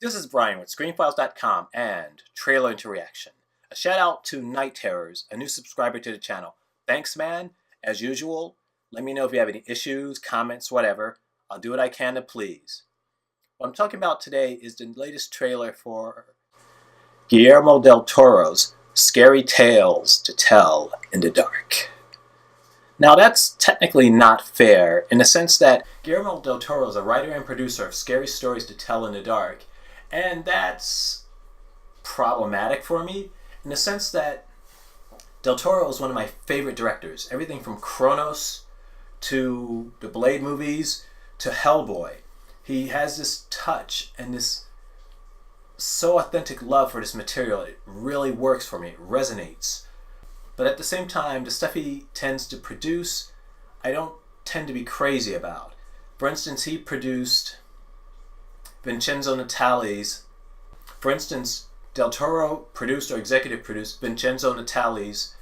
This is Brian with ScreenFiles.com and Trailer into Reaction. A shout out to Night Terrors, a new subscriber to the channel. Thanks, man. As usual, let me know if you have any issues, comments, whatever. I'll do what I can to please. What I'm talking about today is the latest trailer for Guillermo Del Toro's Scary Tales to Tell in the Dark. Now that's technically not fair in the sense that Guillermo Del Toro is a writer and producer of scary stories to tell in the dark, and that's problematic for me in the sense that Del Toro is one of my favorite directors. Everything from Kronos to the Blade movies to Hellboy. He has this touch and this so authentic love for this material. It really works for me. It resonates. But at the same time, the stuff he tends to produce, I don't tend to be crazy about. For instance, he produced Vincenzo Natali's. For instance, Del Toro produced or executive produced Vincenzo Natali's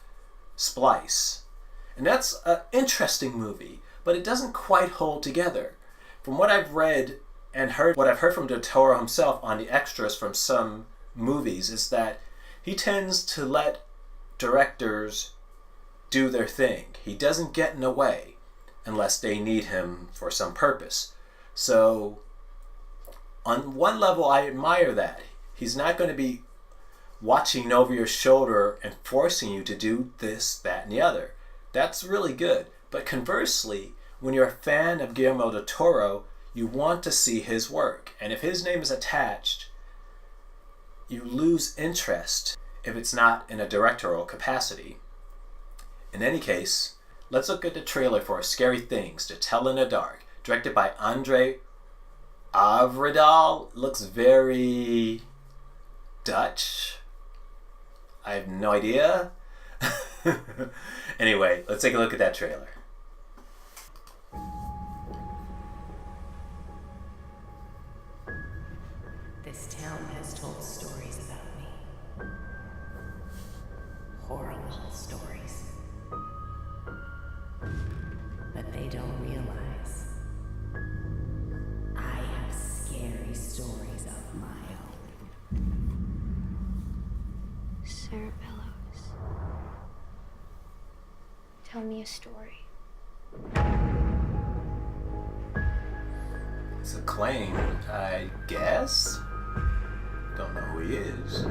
Splice. And that's an interesting movie, but it doesn't quite hold together. From what I've read and heard, what I've heard from Del Toro himself on the extras from some movies is that he tends to let directors do their thing. He doesn't get in the way unless they need him for some purpose. So on one level, I admire that. He's not going to be watching over your shoulder and forcing you to do this, that, and the other. That's really good. But conversely, when you're a fan of Guillermo del Toro, you want to see his work. And if his name is attached, you lose interest if it's not in a directorial capacity. In any case, let's look at the trailer for Scary Things to Tell in the Dark, directed by Andre Avredal. Looks very Dutch. I have no idea. Anyway, let's take a look at that trailer. This town has told stories about me. Horrible stories. But they don't realize I have scary stories of my own. Sarah Bellows, tell me a story. It's acclaimed, I guess. Don't know who he is.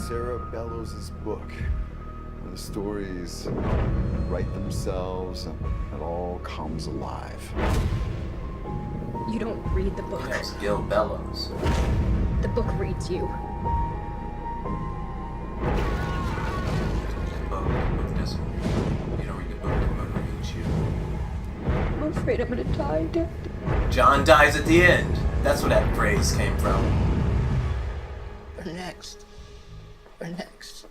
Sarah Bellows' book, where the stories write themselves and it all comes alive. You don't read the book. That's Gil Bellows. The book reads you. The book doesn't. You don't read the book reads you. I'm afraid I'm gonna die, Dad. John dies at the end. That's where that phrase came from. We're next. We're next.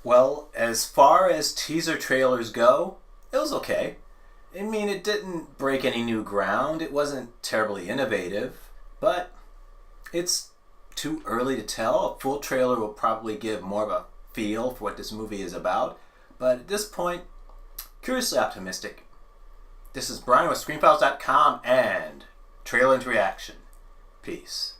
Well, as far as teaser trailers go, it was okay. I mean, it didn't break any new ground. It wasn't terribly innovative, but it's too early to tell. A full trailer will probably give more of a feel for what this movie is about, but at this point, curiously optimistic. This is Brian with ScreenFiles.com and Trailer into Reaction. Peace.